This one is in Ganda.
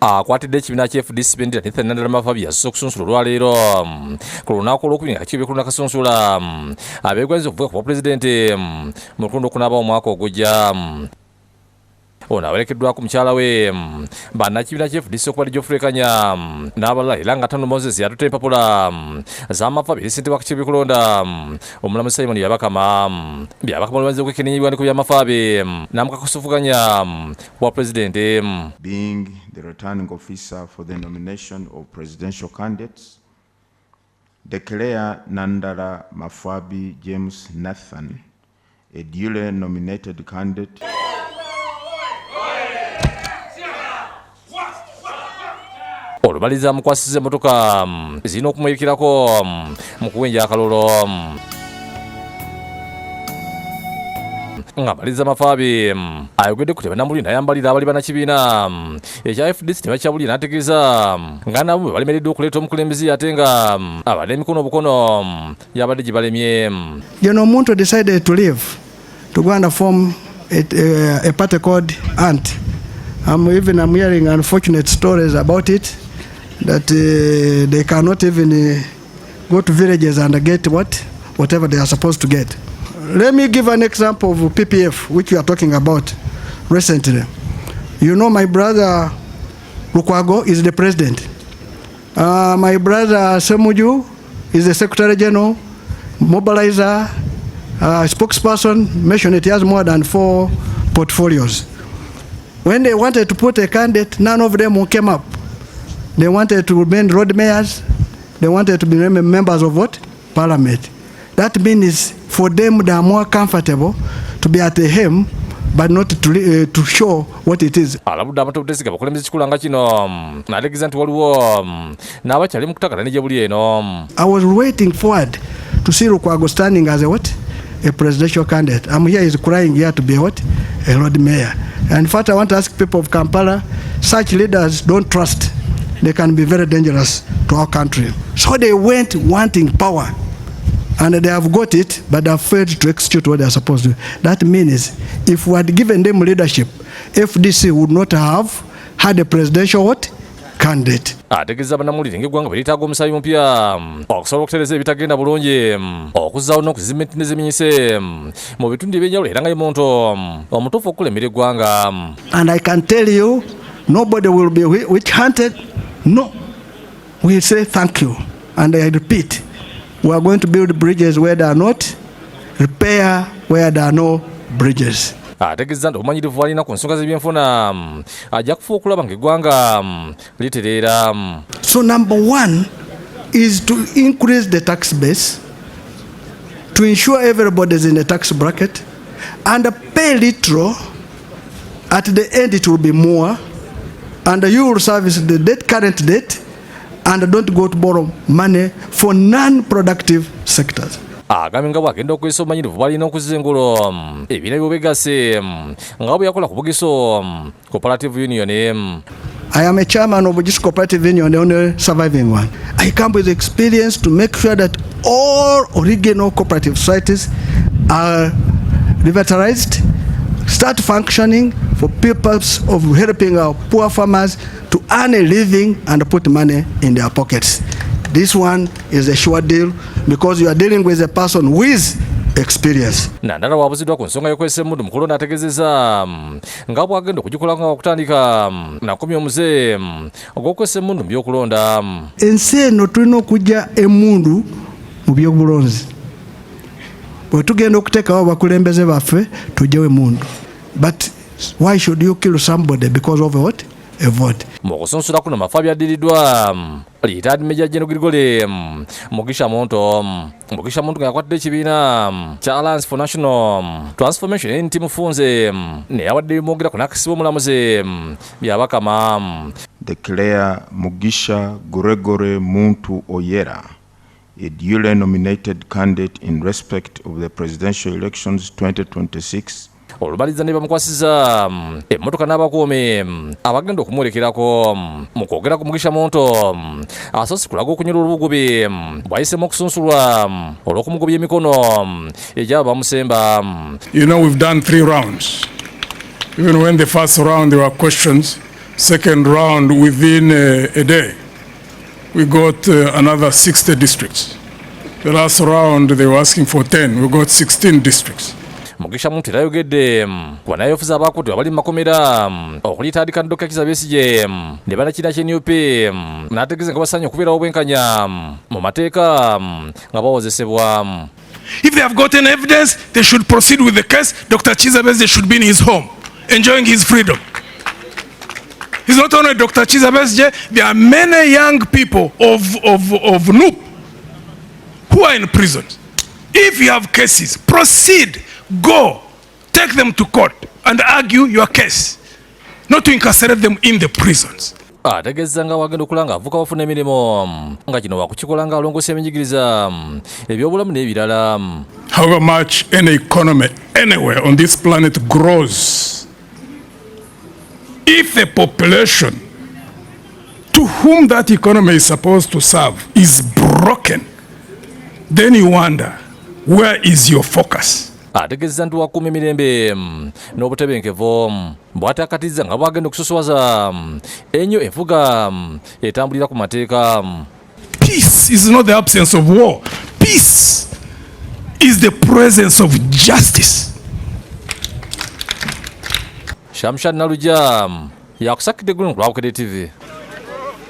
akwatidde ekibiina kya FDC bendera naddala Mafabi yasusse okusunsula olwaleero ku lunaku olwokubiri nga kibiina nakasunsula abeegwanyiza okuvuga ku bwapulezidenti mu lukundo okunaaba omwaka ogujja. Ono awerekeddwa ku mukyala we bannakibiina kya FDC okuba Geoffrey Kanya n'abalala era nga Tano Moses yatutte empapula za Mafabi eri ssentebe w'akakiiko k'ekulonda omulamuzi Simon Byabakama olw'amanyi okwekennenyerwa ku bya Mafabi n'amukakasuvuganya bwa pulezidenti. Being the returning officer for the nomination of presidential candidates, declare Nandala Mafabi James Nathan a duly nominated candidate olubaliza mukwasiza emmotoka zirina okumuyikirako mu kuwenja akalulu nga baliza Mafabi ayogedde ku tebanamuli nayambalira abali bannakibiina ekya FDC tebakyabulira n'ategeeza nga nabo balemereddwa okuleeta omukulembeze ate nga abadde emikono obukono yabadde gibalemye. Muntu decided to leave to go and form a party called ANT. I'm hearing unfortunate stories about it, that they cannot even go to villages and get whatever they are supposed to get. Let me give an example of PPF, which we are talking about recently. You know, my brother Lukwago is the president. My brother Semuju is the Secretary General, mobilizer, spokesperson. Mentioned it, he has more than 4 portfolios. When they wanted to put a candidate, none of them came up. They wanted to remain road mayors. They wanted to be members of Parliament. That means for them they are more comfortable to be at the helm, but not to show what it is. Alabudde amatobutesiga bakulembeze kikulanga kino n'ategeeza nti waliwo n'abakyali mu kutakatanya gye buli eno. I was waiting forward to see Lukwago standing as a presidential candidate. I'm here, he's crying here to be a road mayor. And in fact, I want to ask people of Kampala, such leaders don't trust. They can be very dangerous to our country. So they went wanting power. And they have got it, but they have failed to execute what they are supposed to do. That means if we had given them leadership, FDC would not have had a presidential candidate. Ategeeza bannamawulire ng'eggwanga bwe litaaga omusaayi mupya okusobola okutereeza ebitagenda bulungi okuzzaawo n'okuzimba entindo eziminyise mu bitundu ebyenjawulo era nga Muntu omutuufu okukulembera eggwanga. And I can tell you, nobody will be witch-hunted. No. We say thank you. And I repeat, we are going to build bridges where there are not, repair where there are no bridges. Ategeeza nti obumanyirivu alina ku nsonga z'ebyenfuna ajja kufuba okulaba ng'eggwanga litereera. So number 1 is to increase the tax base, to ensure everybody is in the tax bracket, and pay little. At the end it will be more, and you will service the current debt, and don't go to borrow money for non-productive sectors. Agambye nga bw'agenda okwesa obumanyirivu balina okuzengula ebibiina by'obwegase nga bwe yakola ku Bugiso Cooperative Union. I am a chairman of Bugiso Cooperative Union, the only surviving one. I come with experience to make sure that all original cooperative societies are revitalized, start functioning for purpose of helping our poor farmers to earn a living and put money in their pockets. This one is a sure deal because you are dealing with a person with experience. Nandala wabuziddwa ku nsonga y'okwesa emmundu mu kulonda ategeezezza nga bw'agenda okugikola nga okutandika nakomya omuze ogw'okwesa emmundu mu by'okulonda. Ensi eno tulina okujja emmundu mu by'obulonzi. Bwe tugenda okuteekawo abakulembeze baffe tujjewo emmundu. But why should you kill somebody because of what? A vote. Mu kusunsula kuno Mafabi addiriddwa Retired Major General Grigore Mugisha Muntu nga yakwatidde ekibiina kya Alliance for National Transformation NT Mufunze ne yawadde mwogera ku nakisibwa omulamuzi Byabakama. Declare Mugisha Gregory Muntu Oyera a duly nominated candidate in respect of the presidential elections 2026. Olubaliza ne bamukwasiza emmotoka n'abakuumi abagenda okumulekerako mu kwogera ku Mugisha Muntu asoose kulaga okunyolwa olubugubi bwayisemu okusunsulwa olw'okumugobya emikono egyaba bamusemba. You know, we've done 3 rounds. Even when the first round there were questions, second round within a day. We got another 60 districts. The last round they were asking for 10. We got 16 districts. Mugisha Muntu yayogedde wanayofuza abakutu abali makomera okulitandika Dr. Kizza Besigye ne banakina ky'NUP n'ategeeza nga basaanye okubeerawo obwenkanya mu mateeka nga bawozesebwa. If they have gotten evidence, they should proceed with the case. Dr. Kizza Besigye should be in his home, enjoying his freedom. It's not only Dr. Kizza Besigye, there are many young people of NUP who are in prison. If you have cases, proceed, go, take them to court and argue your case, not to incarcerate them in the prisons. Ategeeza nga wagenda okulanga avuka bafuna emirimu nga kino wakukikola nga alongoosa ebinyigiriza ebyobulamu n'ebirala. However much any economy anywhere on this planet grows, if the population to whom that economy is supposed to serve is broken, then you wonder, where is your focus? Ategeeza nti wakuuma emirembe n'obutebenkevu bw'atakatizza nga bwagenda okusosowaza ennyo enfuga etambulira ku mateeka. Peace is not the absence of war. Peace is the presence of justice. Shamshan Naluja yakusakidde gulu ku Bukedde TV.